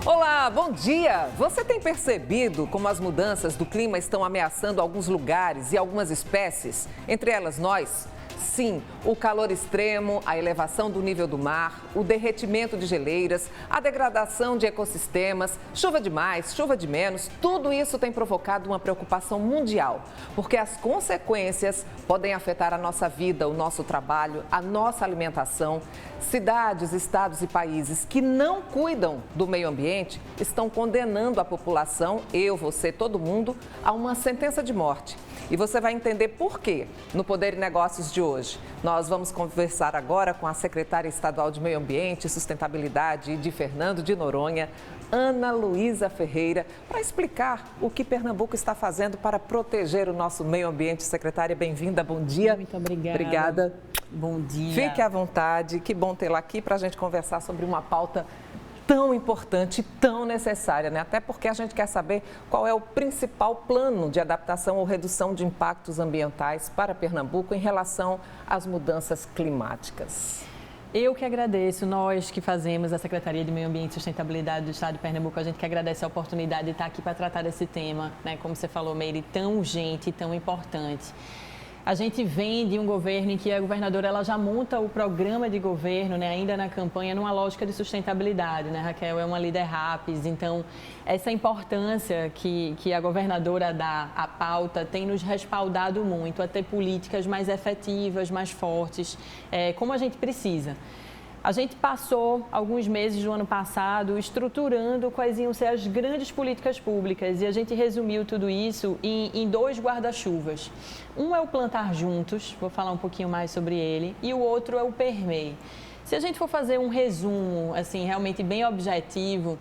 Olá, bom dia! Você tem percebido como as mudanças do clima estão ameaçando alguns lugares e algumas espécies, entre elas nós? Sim, o calor extremo, a elevação do nível do mar, o derretimento de geleiras, a degradação de ecossistemas, chuva de mais, chuva de menos, tudo isso tem provocado uma preocupação mundial, porque as consequências podem afetar a nossa vida, o nosso trabalho, a nossa alimentação. Cidades, estados e países que não cuidam do meio ambiente estão condenando a população, eu, você, todo mundo, a uma sentença de morte. E você vai entender por quê no Poder e Negócios de hoje. Nós vamos conversar agora com a secretária estadual de Meio Ambiente e Sustentabilidade de Fernando de Noronha, Ana Luísa Ferreira, para explicar o que Pernambuco está fazendo para proteger o nosso meio ambiente. Secretária, bem-vinda, bom dia. Muito obrigada. Obrigada. Bom dia. Fique à vontade, que bom tê-la aqui para a gente conversar sobre uma pauta tão importante, tão necessária, né? Até porque a gente quer saber qual é o principal plano de adaptação ou redução de impactos ambientais para Pernambuco em relação às mudanças climáticas. Eu que agradeço, nós que fazemos a Secretaria de Meio Ambiente e Sustentabilidade do Estado de Pernambuco, a gente que agradece a oportunidade de estar aqui para tratar desse tema, né? Como você falou, Meire, tão urgente e tão importante. A gente vem de um governo em que a governadora ela já monta o programa de governo, né, ainda na campanha, numa lógica de sustentabilidade, né? Raquel é uma líder RAPS, então essa importância que a governadora dá à pauta tem nos respaldado muito a ter políticas mais efetivas, mais fortes, como a gente precisa. A gente passou alguns meses do ano passado estruturando quais iam ser as grandes políticas públicas e a gente resumiu tudo isso em dois guarda-chuvas. Um é o Plantar Juntos, vou falar um pouquinho mais sobre ele, e o outro é o PERMEI. Se a gente for fazer um resumo, assim, realmente bem objetivo,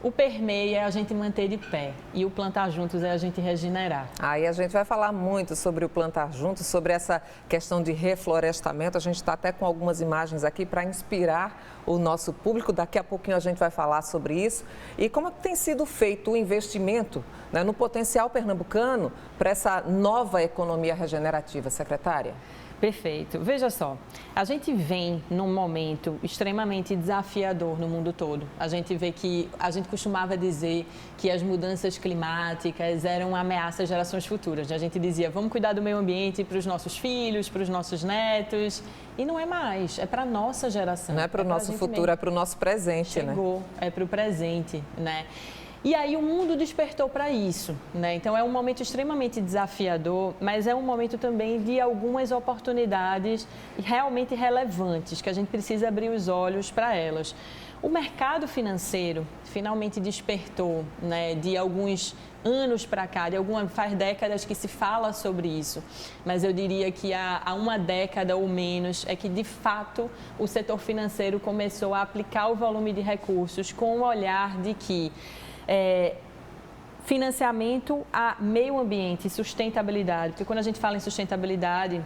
o PERMEI é a gente manter de pé e o Plantar Juntos é a gente regenerar. Aí a gente vai falar muito sobre o Plantar Juntos, sobre essa questão de reflorestamento. A gente está até com algumas imagens aqui para inspirar o nosso público. Daqui a pouquinho a gente vai falar sobre isso. E como é que tem sido feito o investimento, né, no potencial pernambucano para essa nova economia regenerativa, secretária? Perfeito. Veja só, a gente vem num momento extremamente desafiador no mundo todo. A gente vê que, a gente costumava dizer que as mudanças climáticas eram uma ameaça às gerações futuras. A gente dizia, vamos cuidar do meio ambiente para os nossos filhos, para os nossos netos. E não é mais, é para a nossa geração. Não é para o nosso futuro, mesmo. É para o nosso presente, Chegou, né? É para o presente, né? E aí o mundo despertou para isso, né? Então é um momento extremamente desafiador, mas é um momento também de algumas oportunidades realmente relevantes, que a gente precisa abrir os olhos para elas. O mercado financeiro finalmente despertou, né, de alguns anos para cá, faz décadas que se fala sobre isso, mas eu diria que há uma década ou menos é que, de fato, o setor financeiro começou a aplicar o volume de recursos com o olhar de que financiamento a meio ambiente e sustentabilidade, porque quando a gente fala em sustentabilidade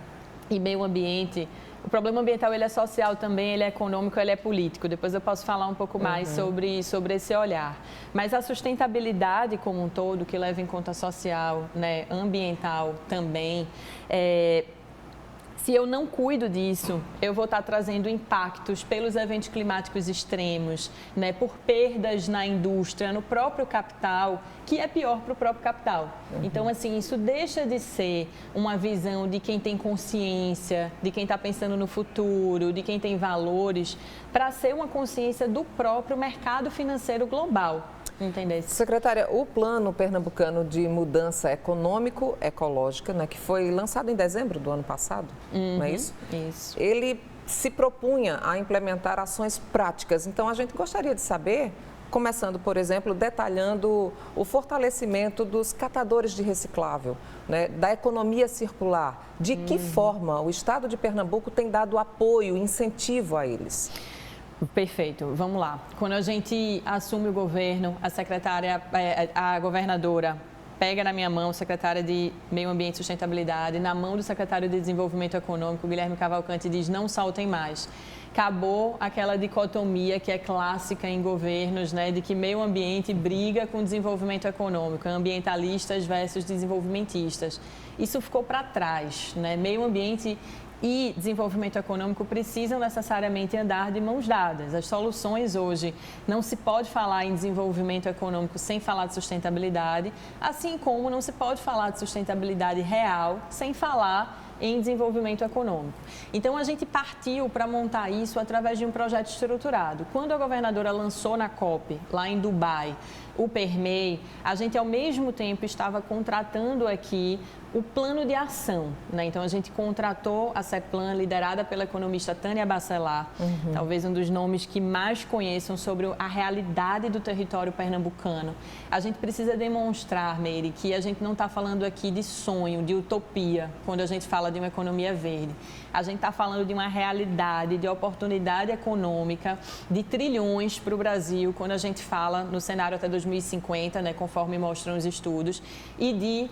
e meio ambiente, o problema ambiental ele é social também, ele é econômico, ele é político. Depois eu posso falar um pouco mais sobre esse olhar. Mas a sustentabilidade como um todo, que leva em conta social, né, ambiental também, se eu não cuido disso, eu vou estar trazendo impactos pelos eventos climáticos extremos, né, por perdas na indústria, no próprio capital, que é pior para o próprio capital. Então, assim, isso deixa de ser uma visão de quem tem consciência, de quem está pensando no futuro, de quem tem valores, para ser uma consciência do próprio mercado financeiro global. Entender. Secretária, o Plano Pernambucano de Mudança Econômico-Ecológica, né, que foi lançado em dezembro do ano passado, não é isso? Isso. Ele se propunha a implementar ações práticas. Então, a gente gostaria de saber, começando, por exemplo, detalhando o fortalecimento dos catadores de reciclável, né, da economia circular. De que forma o Estado de Pernambuco tem dado apoio, incentivo a eles? Perfeito, vamos lá. Quando a gente assume o governo, a governadora pega na minha mão, secretária de Meio Ambiente e Sustentabilidade, na mão do secretário de Desenvolvimento Econômico, Guilherme Cavalcante, diz: não saltem mais. Acabou aquela dicotomia que é clássica em governos, né, de que meio ambiente briga com desenvolvimento econômico, ambientalistas versus desenvolvimentistas. Isso ficou para trás, né? Meio ambiente e desenvolvimento econômico precisam necessariamente andar de mãos dadas. As soluções hoje, não se pode falar em desenvolvimento econômico sem falar de sustentabilidade, assim como não se pode falar de sustentabilidade real sem falar em desenvolvimento econômico. Então, a gente partiu para montar isso através de um projeto estruturado. Quando a governadora lançou na COP, lá em Dubai, o PERMEI, a gente, ao mesmo tempo, estava contratando aqui o plano de ação, né? Então, a gente contratou a CEPLAN, liderada pela economista Tânia Bacelar, talvez um dos nomes que mais conheçam sobre a realidade do território pernambucano. A gente precisa demonstrar, Meire, que a gente não está falando aqui de sonho, de utopia, quando a gente fala de uma economia verde. A gente está falando de uma realidade, de oportunidade econômica, de trilhões para o Brasil, quando a gente fala no cenário até 2050, né, conforme mostram os estudos, e de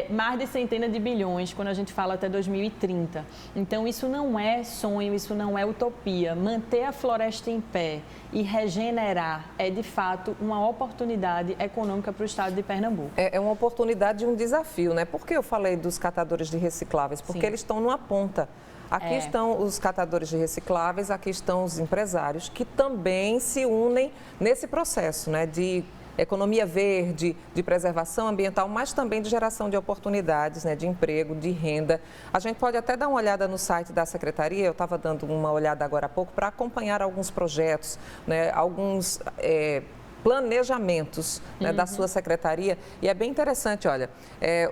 mais de centenas de bilhões quando a gente fala até 2030. Então, isso não é sonho, isso não é utopia. Manter a floresta em pé e regenerar é, de fato, uma oportunidade econômica para o estado de Pernambuco. É uma oportunidade e um desafio, né? Por que eu falei dos catadores de recicláveis? Porque eles estão numa ponta. Aqui estão os catadores de recicláveis, aqui estão os empresários que também se unem nesse processo, né, de economia verde, de preservação ambiental, mas também de geração de oportunidades, né, de emprego, de renda. A gente pode até dar uma olhada no site da Secretaria, eu estava dando uma olhada agora há pouco para acompanhar alguns projetos, né, alguns planejamentos, né, da sua secretaria, e é bem interessante, olha,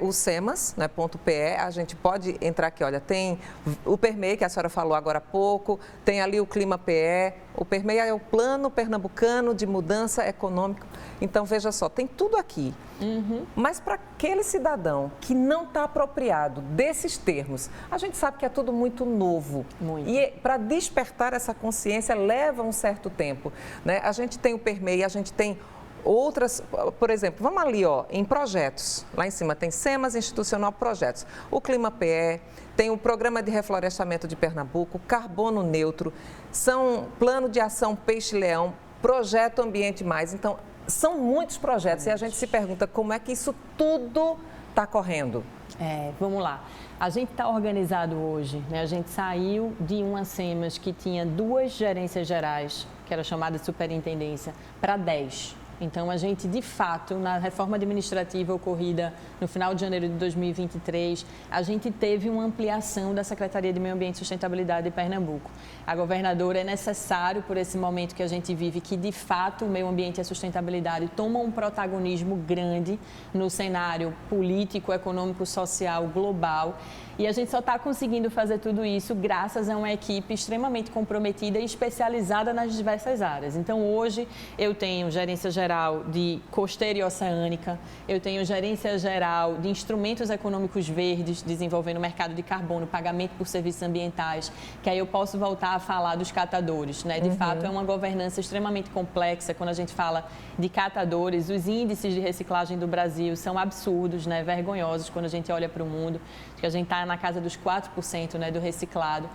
o SEMAS, né, .pe, a gente pode entrar aqui, olha, tem o PERMEI, que a senhora falou agora há pouco, tem ali o Clima PE, o PERMEI é o Plano Pernambucano de Mudança Econômica, então veja só, tem tudo aqui, mas para aquele cidadão que não está apropriado desses termos, a gente sabe que é tudo muito novo, e para despertar essa consciência leva um certo tempo, né? A gente tem o PERMEI, a gente tem outras, por exemplo, vamos ali, ó, em projetos, lá em cima tem SEMAS Institucional Projetos, o Clima PE, tem o Programa de Reflorestamento de Pernambuco, Carbono Neutro, são Plano de Ação Peixe-Leão, Projeto Ambiente Mais, então são muitos projetos e a gente se pergunta como é que isso tudo está correndo. Vamos lá. A gente está organizado hoje, né? A gente saiu de uma SEMAS que tinha 2 gerências gerais, que era chamada de superintendência, para 10. Então, a gente, de fato, na reforma administrativa ocorrida no final de janeiro de 2023, a gente teve uma ampliação da Secretaria de Meio Ambiente e Sustentabilidade de Pernambuco. A governadora, é necessário, por esse momento que a gente vive, que, de fato, o meio ambiente e a sustentabilidade tomam um protagonismo grande no cenário político, econômico, social, global. E a gente só está conseguindo fazer tudo isso graças a uma equipe extremamente comprometida e especializada nas diversas áreas. Então, hoje, eu tenho gerência geral de costeira e oceânica, eu tenho gerência geral de instrumentos econômicos verdes, desenvolvendo o mercado de carbono, pagamento por serviços ambientais, que aí eu posso voltar a falar dos catadores, né? De fato, é uma governança extremamente complexa. Quando a gente fala de catadores, os índices de reciclagem do Brasil são absurdos, né? Vergonhosos quando a gente olha para o mundo. Acho que a gente está na casa dos 4%, né, do reciclado.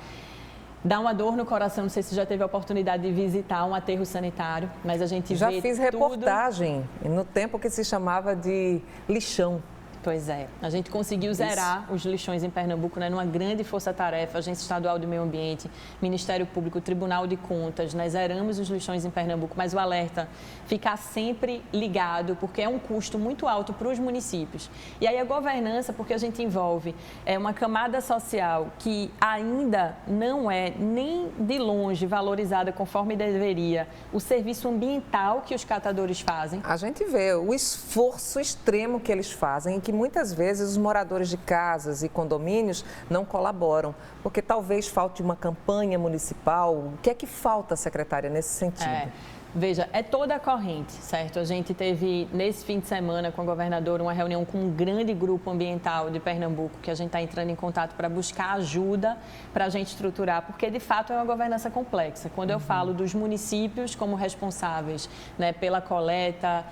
Dá uma dor no coração, não sei se já teve a oportunidade de visitar um aterro sanitário, mas a gente já vê fiz reportagem no tempo que se chamava de lixão. Pois é, a gente conseguiu zerar os lixões em Pernambuco, né, numa grande força-tarefa, Agência Estadual do Meio Ambiente, Ministério Público, Tribunal de Contas, nós zeramos os lixões em Pernambuco, mas o alerta ficar sempre ligado, porque é um custo muito alto para os municípios. E aí a governança, porque a gente envolve uma camada social que ainda não é nem de longe valorizada conforme deveria, o serviço ambiental que os catadores fazem. A gente vê o esforço extremo que eles fazem e que muitas vezes os moradores de casas e condomínios não colaboram, porque talvez falte uma campanha municipal. O que é que falta, secretária, nesse sentido? Veja, é toda a corrente, certo? A gente teve, nesse fim de semana, com a governadora, uma reunião com um grande grupo ambiental de Pernambuco, que a gente está entrando em contato para buscar ajuda para a gente estruturar, porque, de fato, é uma governança complexa. Quando eu falo dos municípios como responsáveis, né, pela coleta,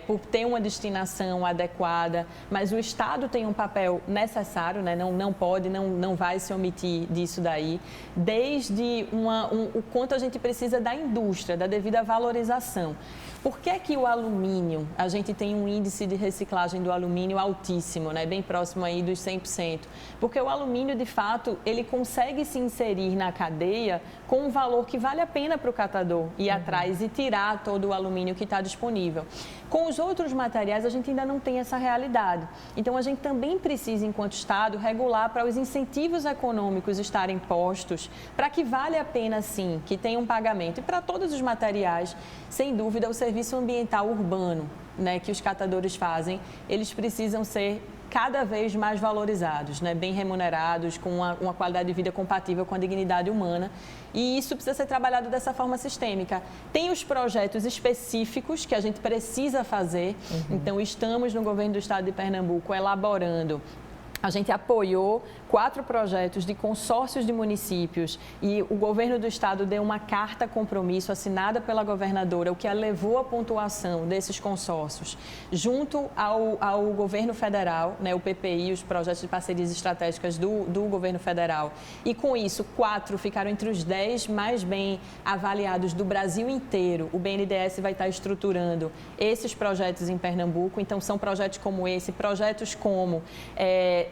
por ter uma destinação adequada, mas o Estado tem um papel necessário, né, não pode, não vai se omitir disso daí, desde o quanto a gente precisa da indústria, da devida devido à valorização. Por que que o alumínio, a gente tem um índice de reciclagem do alumínio altíssimo, né? Bem próximo aí dos 100%? Porque o alumínio, de fato, ele consegue se inserir na cadeia com um valor que vale a pena para o catador ir atrás e tirar todo o alumínio que está disponível. Com os outros materiais, a gente ainda não tem essa realidade. Então, a gente também precisa, enquanto Estado, regular para os incentivos econômicos estarem postos, para que vale a pena, sim, que tenha um pagamento. E para todos os materiais, sem dúvida, o serviço ambiental urbano, né, que os catadores fazem, eles precisam ser cada vez mais valorizados, né, bem remunerados, com uma qualidade de vida compatível com a dignidade humana. E isso precisa ser trabalhado dessa forma sistêmica. Tem os projetos específicos que a gente precisa fazer. Então, estamos no governo do estado de Pernambuco elaborando. A gente apoiou 4 projetos de consórcios de municípios e o governo do estado deu uma carta compromisso assinada pela governadora, o que a levou à pontuação desses consórcios, junto ao governo federal, né, o PPI, os projetos de parcerias estratégicas do governo federal. E com isso, 4 ficaram entre os 10 mais bem avaliados do Brasil inteiro. O BNDES vai estar estruturando esses projetos em Pernambuco. Então, são projetos como esse, projetos como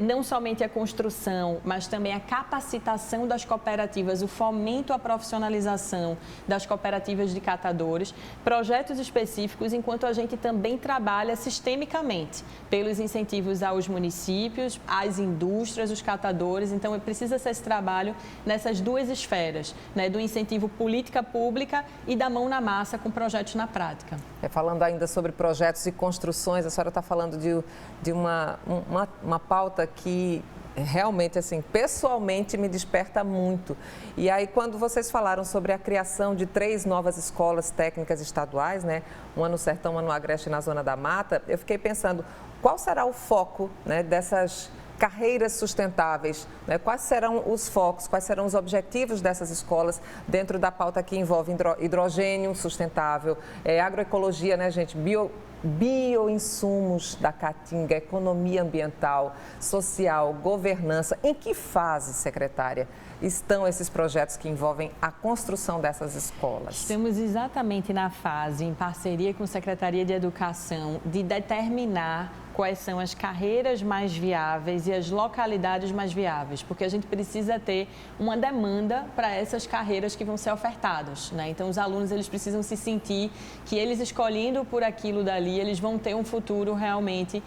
não somente a construção, mas também a capacitação das cooperativas, o fomento à profissionalização das cooperativas de catadores, projetos específicos, enquanto a gente também trabalha sistemicamente pelos incentivos aos municípios, às indústrias, os catadores. Então, precisa ser esse trabalho nessas 2 esferas, né, do incentivo política pública e da mão na massa com projetos na prática. Falando ainda sobre projetos e construções, a senhora está falando de uma pauta que realmente, assim, pessoalmente me desperta muito. E aí, quando vocês falaram sobre a criação de 3 novas escolas técnicas estaduais, né, uma no Sertão, uma no Agreste e na Zona da Mata, eu fiquei pensando, qual será o foco, né, dessas carreiras sustentáveis, né? Quais serão os focos, quais serão os objetivos dessas escolas dentro da pauta que envolve hidrogênio sustentável, agroecologia, né, gente, bioinsumos da caatinga, economia ambiental, social, governança. Em que fase, secretária, estão esses projetos que envolvem a construção dessas escolas? Estamos exatamente na fase, em parceria com a Secretaria de Educação, de determinar quais são as carreiras mais viáveis e as localidades mais viáveis, porque a gente precisa ter uma demanda para essas carreiras que vão ser ofertadas, né? Então, os alunos, eles precisam se sentir que eles escolhendo por aquilo dali, eles vão ter um futuro realmente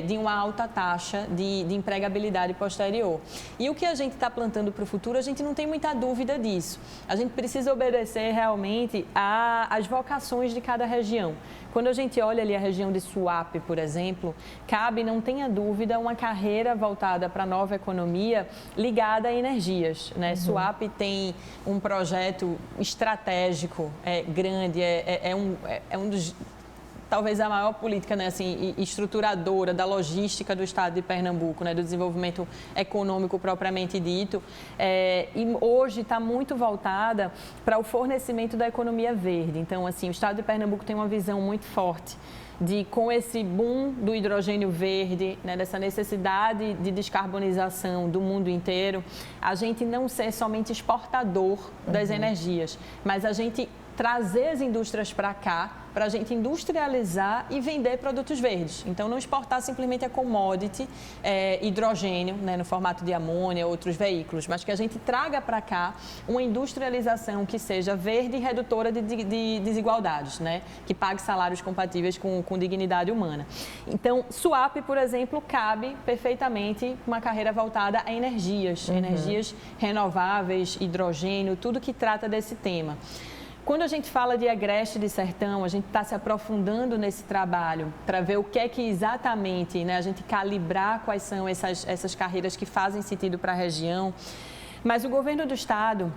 de uma alta taxa de empregabilidade posterior. E o que a gente está plantando para o futuro, a gente não tem muita dúvida disso. A gente precisa obedecer realmente às vocações de cada região. Quando a gente olha ali a região de Suape, por exemplo, cabe, não tenha dúvida, uma carreira voltada para a nova economia ligada a energias, né? Suape tem um projeto estratégico grande, é um dos... talvez a maior política, né, assim, estruturadora da logística do estado de Pernambuco, né, do desenvolvimento econômico propriamente dito, e hoje está muito voltada para o fornecimento da economia verde. Então, assim, o estado de Pernambuco tem uma visão muito forte com esse boom do hidrogênio verde, né, dessa necessidade de descarbonização do mundo inteiro, a gente não ser somente exportador das energias, mas a gente trazer as indústrias para cá, para a gente industrializar e vender produtos verdes. Então, não exportar simplesmente a commodity, hidrogênio, né, no formato de amônia, outros veículos, mas que a gente traga para cá uma industrialização que seja verde e redutora de desigualdades, né, que pague salários compatíveis com dignidade humana. Então, Suape, por exemplo, cabe perfeitamente uma carreira voltada a energias, energias renováveis, hidrogênio, tudo que trata desse tema. Quando a gente fala de Agreste de Sertão, a gente está se aprofundando nesse trabalho para ver o que é que exatamente, né, a gente calibrar quais são essas carreiras que fazem sentido para a região. Mas o governo do estado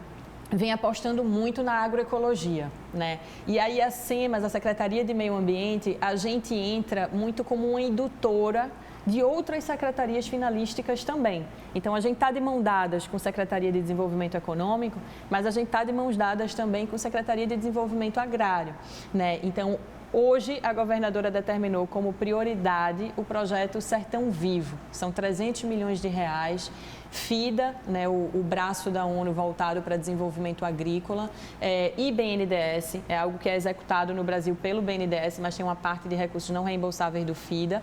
vem apostando muito na agroecologia, né? E aí a SEMAS, a Secretaria de Meio Ambiente, a gente entra muito como uma indutora de outras secretarias finalísticas também. Então, a gente está de mãos dadas com a Secretaria de Desenvolvimento Econômico, mas a gente está de mãos dadas também com a Secretaria de Desenvolvimento Agrário, né? Então, hoje, a governadora determinou como prioridade o projeto Sertão Vivo. São 300 milhões de reais FIDA, né, o braço da ONU voltado para desenvolvimento agrícola, e BNDES, é algo que é executado no Brasil pelo BNDES, mas tem uma parte de recursos não reembolsáveis do FIDA,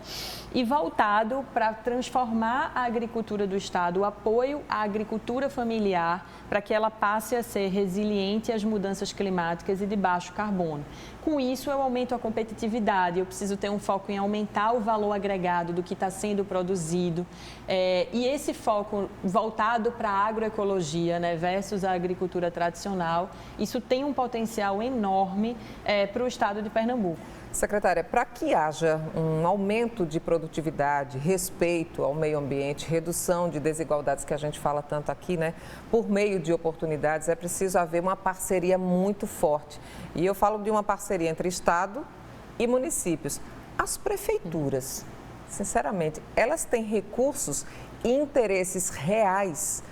e voltado para transformar a agricultura do Estado, o apoio à agricultura familiar, para que ela passe a ser resiliente às mudanças climáticas e de baixo carbono. Com isso, eu aumento a competitividade, eu preciso ter um foco em aumentar o valor agregado do que está sendo produzido. E esse foco voltado para a agroecologia, né, versus a agricultura tradicional, isso tem um potencial enorme para o estado de Pernambuco. Secretária, para que haja um aumento de produtividade, respeito ao meio ambiente, redução de desigualdades que a gente fala tanto aqui, né? Por meio de oportunidades, é preciso haver uma parceria muito forte. E eu falo de uma parceria entre Estado e municípios. As prefeituras, sinceramente, elas têm recursos e interesses reais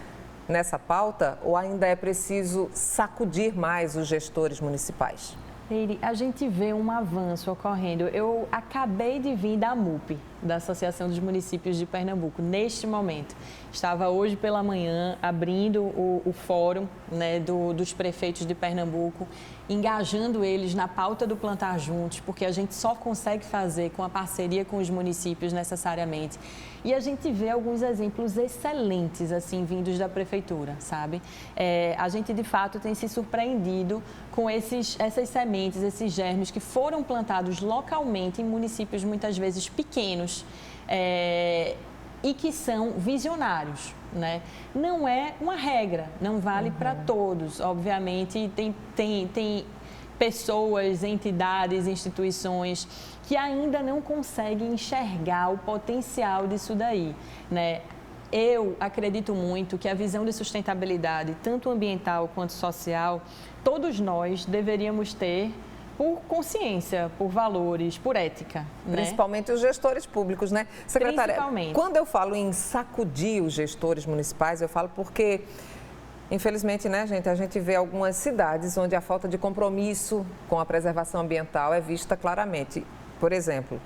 nessa pauta ou ainda é preciso sacudir mais os gestores municipais? A gente vê um avanço ocorrendo. Eu acabei de vir da AMUP, da Associação dos Municípios de Pernambuco, neste momento. Estava hoje pela manhã abrindo o fórum, né, dos prefeitos de Pernambuco, engajando eles na pauta do Plantar Juntos, porque a gente só consegue fazer com a parceria com os municípios necessariamente. E a gente vê alguns exemplos excelentes, assim, vindos da prefeitura, sabe? A gente, de fato, tem se surpreendido com essas sementes, esses germes que foram plantados localmente em municípios, muitas vezes, pequenos, e que são visionários, né? Não é uma regra, não vale para todos. Obviamente, tem pessoas, entidades, instituições que ainda não conseguem enxergar o potencial disso daí, né? Eu acredito muito que a visão de sustentabilidade, tanto ambiental quanto social, todos nós deveríamos ter por consciência, por valores, por ética. Principalmente, né? Os gestores públicos, né? Secretária, quando eu falo em sacudir os gestores municipais, eu falo porque, infelizmente, né, gente, a gente vê algumas cidades onde a falta de compromisso com a preservação ambiental é vista claramente. Por exemplo,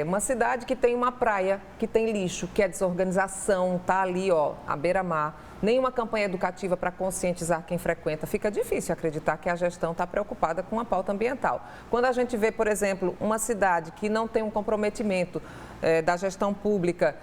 uma cidade que tem uma praia, que tem lixo, que é desorganização, está ali, ó, à beira-mar, nenhuma campanha educativa para conscientizar quem frequenta. Fica difícil acreditar que a gestão está preocupada com a pauta ambiental. Quando a gente vê, por exemplo, uma cidade que não tem um comprometimento da gestão pública,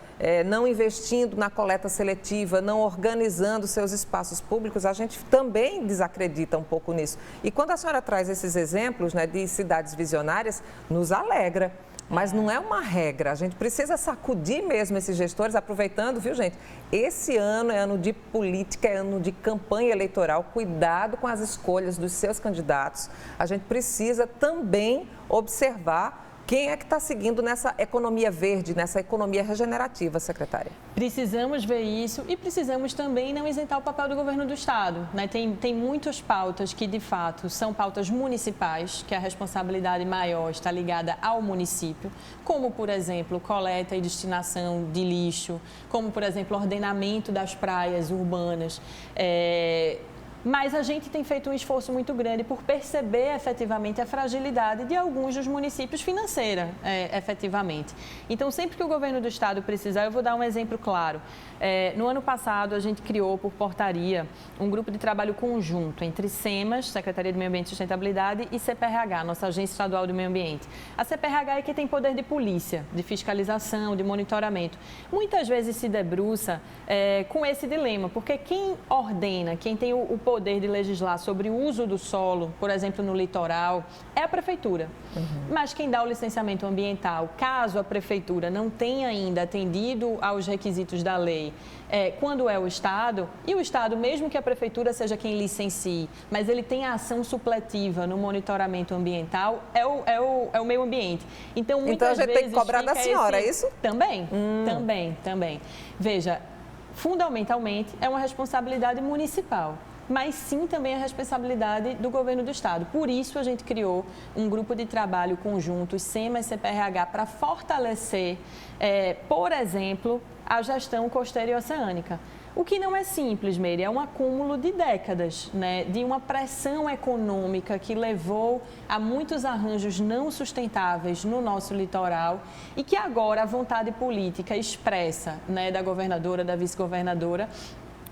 não investindo na coleta seletiva, não organizando seus espaços públicos, a gente também desacredita um pouco nisso. E quando a senhora traz esses exemplos, né, de cidades visionárias, nos alegra. Mas não é uma regra, a gente precisa sacudir mesmo esses gestores, aproveitando, viu, gente? Esse ano é ano de política, é ano de campanha eleitoral, cuidado com as escolhas dos seus candidatos. A gente precisa também observar quem é que está seguindo nessa economia verde, nessa economia regenerativa, secretária? Precisamos ver isso e precisamos também não isentar o papel do governo do Estado, né? Tem muitas pautas que, de fato, são pautas municipais, que a responsabilidade maior está ligada ao município, como, por exemplo, coleta e destinação de lixo, como, por exemplo, ordenamento das praias urbanas. Mas a gente tem feito um esforço muito grande por perceber efetivamente a fragilidade de alguns dos municípios financeira, efetivamente. Então, sempre que o governo do Estado precisar, eu vou dar um exemplo claro. No ano passado, a gente criou por portaria um grupo de trabalho conjunto entre SEMAS, Secretaria do Meio Ambiente e Sustentabilidade, e CPRH, nossa Agência Estadual do Meio Ambiente. A CPRH é que tem poder de polícia, de fiscalização, de monitoramento. Muitas vezes se debruça com esse dilema, porque quem ordena, quem tem o poder de legislar sobre o uso do solo, por exemplo, no litoral, é a prefeitura. Mas quem dá o licenciamento ambiental, caso a prefeitura não tenha ainda atendido aos requisitos da lei, quando é o Estado, e o Estado, mesmo que a prefeitura seja quem licencie, mas ele tem a ação supletiva no monitoramento ambiental, é o meio ambiente. Então, muitas vezes... Então, a gente tem que cobrar da senhora, é isso? Também. Veja, fundamentalmente, é uma responsabilidade municipal, mas sim também a responsabilidade do governo do Estado. Por isso, a gente criou um grupo de trabalho conjunto, SEMAS e CPRH, para fortalecer, por exemplo, a gestão costeira e oceânica. O que não é simples, Meire, é um acúmulo de décadas, né, de uma pressão econômica que levou a muitos arranjos não sustentáveis no nosso litoral e que agora a vontade política expressa, né, da governadora, da vice-governadora,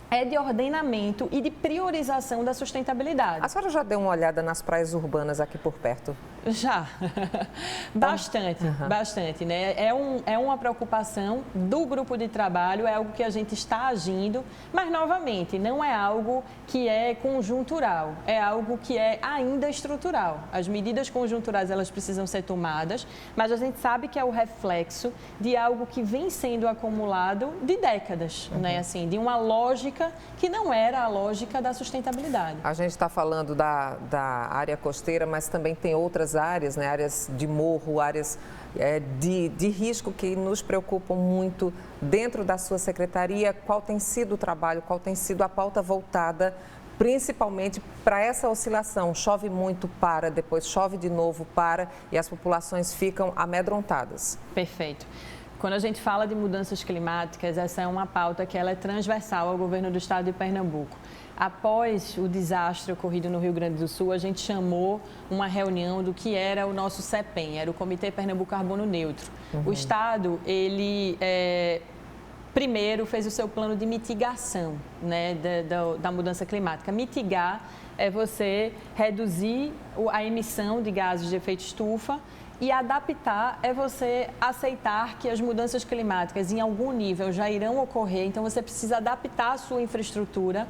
é de ordenamento e de priorização da sustentabilidade. A senhora já deu uma olhada nas praias urbanas aqui por perto? Já, bastante, bastante, né? É uma preocupação do grupo de trabalho, é algo que a gente está agindo, mas, novamente, não é algo que é conjuntural, é algo que é ainda estrutural. As medidas conjunturais, elas precisam ser tomadas, mas a gente sabe que é o reflexo de algo que vem sendo acumulado de décadas, né? Assim, de uma lógica que não era a lógica da sustentabilidade. A gente está falando da área costeira, mas também tem outras áreas, né? Áreas de morro, áreas de risco que nos preocupam muito dentro da sua secretaria. Qual tem sido o trabalho, qual tem sido a pauta voltada principalmente para essa oscilação? Chove muito, para, depois chove de novo, para, e as populações ficam amedrontadas. Perfeito. Quando a gente fala de mudanças climáticas, essa é uma pauta que ela é transversal ao governo do estado de Pernambuco. Após o desastre ocorrido no Rio Grande do Sul, a gente chamou uma reunião do que era o nosso CEPEN, era o Comitê Pernambuco Carbono Neutro. O estado, ele primeiro fez o seu plano de mitigação, né, da mudança climática. Mitigar é você reduzir a emissão de gases de efeito estufa, e adaptar é você aceitar que as mudanças climáticas em algum nível já irão ocorrer, então você precisa adaptar a sua infraestrutura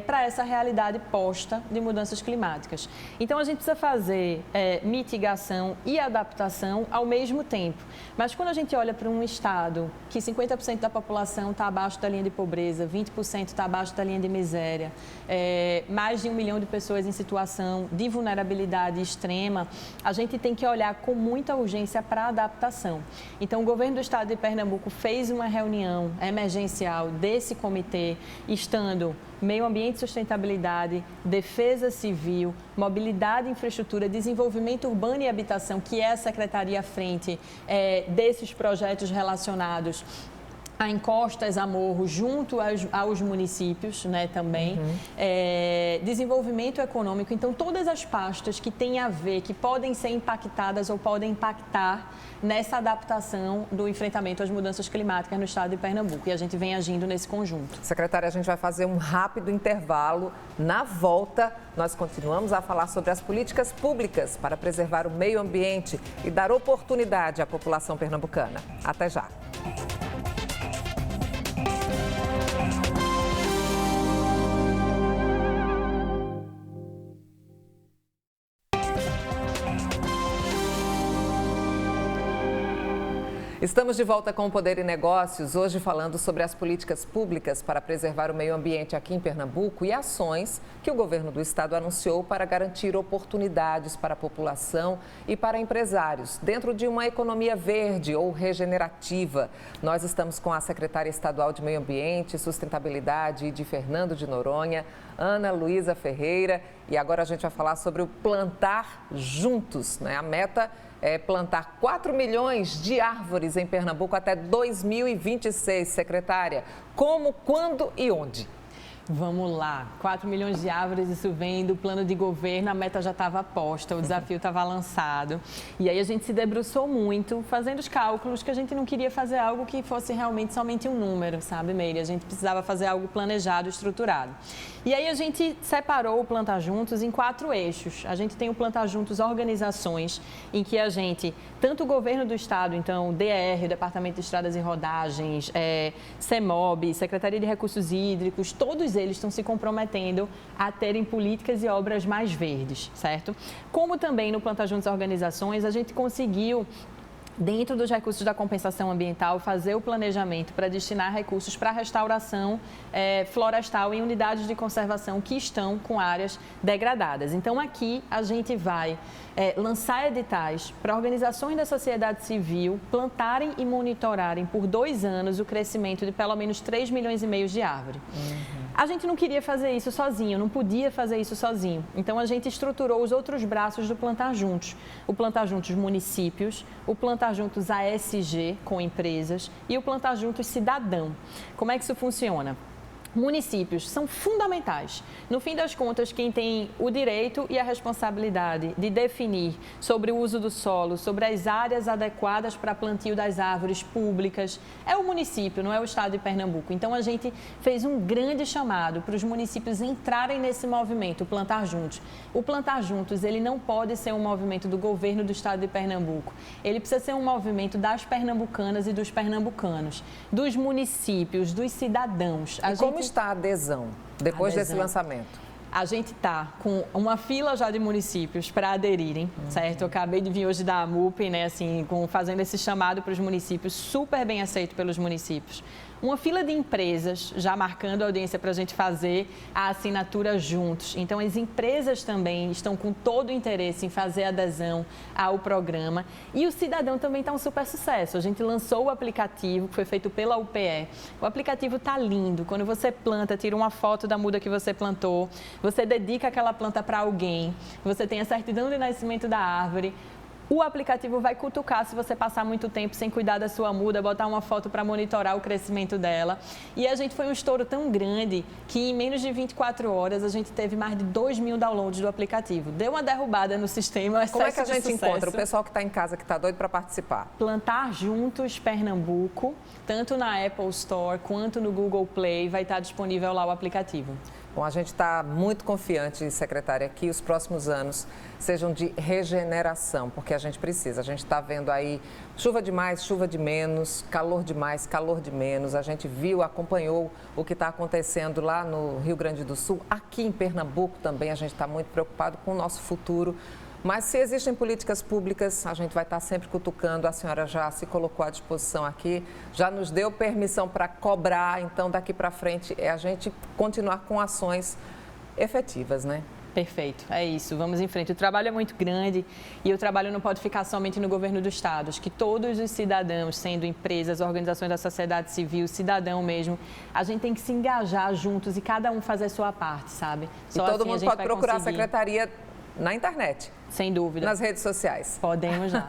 para essa realidade posta de mudanças climáticas. Então a gente precisa fazer mitigação e adaptação ao mesmo tempo. Mas quando a gente olha para um estado que 50% da população está abaixo da linha de pobreza, 20% está abaixo da linha de miséria, mais de 1 milhão de pessoas em situação de vulnerabilidade extrema, a gente tem que olhar com muita urgência para a adaptação. Então, o governo do estado de Pernambuco fez uma reunião emergencial desse comitê, estando meio ambiente e sustentabilidade, defesa civil, mobilidade e infraestrutura, desenvolvimento urbano e habitação, que é a secretaria à frente desses projetos relacionados a encostas, a morro, junto aos municípios, né, também, desenvolvimento econômico. Então, todas as pastas que têm a ver, que podem ser impactadas ou podem impactar nessa adaptação do enfrentamento às mudanças climáticas no estado de Pernambuco. E a gente vem agindo nesse conjunto. Secretária, a gente vai fazer um rápido intervalo. Na volta, nós continuamos a falar sobre as políticas públicas para preservar o meio ambiente e dar oportunidade à população pernambucana. Até já. Estamos de volta com o Poder e Negócios, hoje falando sobre as políticas públicas para preservar o meio ambiente aqui em Pernambuco e ações que o governo do estado anunciou para garantir oportunidades para a população e para empresários, dentro de uma economia verde ou regenerativa. Nós estamos com a secretária estadual de Meio Ambiente e Sustentabilidade de Fernando de Noronha, Ana Luísa Ferreira, e agora a gente vai falar sobre o Plantar Juntos, né? A meta é plantar 4 milhões de árvores em Pernambuco até 2026, secretária. Como, quando e onde? Vamos lá, 4 milhões de árvores, isso vem do plano de governo, a meta já estava posta, o desafio estava lançado. E aí a gente se debruçou muito, fazendo os cálculos, que a gente não queria fazer algo que fosse realmente somente um número, sabe, Meire? A gente precisava fazer algo planejado, estruturado. E aí a gente separou o Plantar Juntos em 4 eixos. A gente tem o Plantar Juntos Organizações, em que a gente, tanto o governo do estado, então o DER, o Departamento de Estradas e Rodagens, CEMOB, Secretaria de Recursos Hídricos, todos eles estão se comprometendo a terem políticas e obras mais verdes, certo? Como também no Plantar Juntos Organizações, a gente conseguiu, dentro dos recursos da compensação ambiental, fazer o planejamento para destinar recursos para a restauração florestal em unidades de conservação que estão com áreas degradadas. Então, aqui a gente vai lançar editais para organizações da sociedade civil plantarem e monitorarem por 2 anos o crescimento de pelo menos 3,5 milhões de árvores. A gente não queria fazer isso sozinho, não podia fazer isso sozinho. Então, a gente estruturou os outros braços do Plantar Juntos. O Plantar Juntos Municípios, o Plantar Juntos ASG com empresas e o Plantar Juntos Cidadão. Como é que isso funciona? Municípios são fundamentais. No fim das contas, quem tem o direito e a responsabilidade de definir sobre o uso do solo, sobre as áreas adequadas para plantio das árvores públicas, é o município, não é o estado de Pernambuco. Então, a gente fez um grande chamado para os municípios entrarem nesse movimento, o Plantar Juntos. O Plantar Juntos, ele não pode ser um movimento do governo do estado de Pernambuco. Ele precisa ser um movimento das pernambucanas e dos pernambucanos, dos municípios, dos cidadãos. Como está a adesão depois desse lançamento? A gente está com uma fila já de municípios para aderirem, certo? Eu acabei de vir hoje da AMUP, né, assim, fazendo esse chamado para os municípios, super bem aceito pelos municípios. Uma fila de empresas já marcando a audiência para a gente fazer a assinatura juntos. Então, as empresas também estão com todo o interesse em fazer adesão ao programa. E o cidadão também está um super sucesso. A gente lançou o aplicativo, que foi feito pela UPE. O aplicativo está lindo. Quando você planta, tira uma foto da muda que você plantou, você dedica aquela planta para alguém, você tem a certidão de nascimento da árvore. O aplicativo vai cutucar se você passar muito tempo sem cuidar da sua muda, botar uma foto para monitorar o crescimento dela. E a gente foi um estouro tão grande que em menos de 24 horas a gente teve mais de 2.000 downloads do aplicativo. Deu uma derrubada no sistema. Como é que a gente encontra o pessoal que está em casa, que está doido para participar? Plantar Juntos Pernambuco, tanto na Apple Store quanto no Google Play, vai estar disponível lá o aplicativo. Bom, a gente está muito confiante, secretária, que os próximos anos sejam de regeneração, porque a gente precisa. A gente está vendo aí chuva de mais, chuva de menos, calor de mais, calor de menos. A gente viu, acompanhou o que está acontecendo lá no Rio Grande do Sul. Aqui em Pernambuco também a gente está muito preocupado com o nosso futuro. Mas se existem políticas públicas, a gente vai estar sempre cutucando. A senhora já se colocou à disposição aqui, já nos deu permissão para cobrar. Então, daqui para frente, é a gente continuar com ações efetivas, né? Perfeito, é isso. Vamos em frente. O trabalho é muito grande e o trabalho não pode ficar somente no governo do estado. Acho que todos os cidadãos, sendo empresas, organizações da sociedade civil, cidadão mesmo, a gente tem que se engajar juntos e cada um fazer a sua parte, sabe? Só e todo mundo pode procurar a secretaria na internet. Sem dúvida. Nas redes sociais. Podemos já.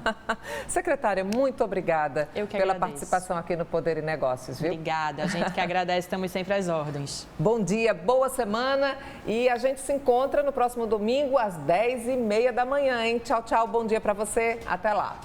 Secretária, muito obrigada pela participação aqui no Poder e Negócios, viu? Obrigada. A gente que agradece, estamos sempre às ordens. Bom dia, boa semana e a gente se encontra no próximo domingo às 10h30 da manhã, hein? Tchau, tchau, bom dia para você. Até lá.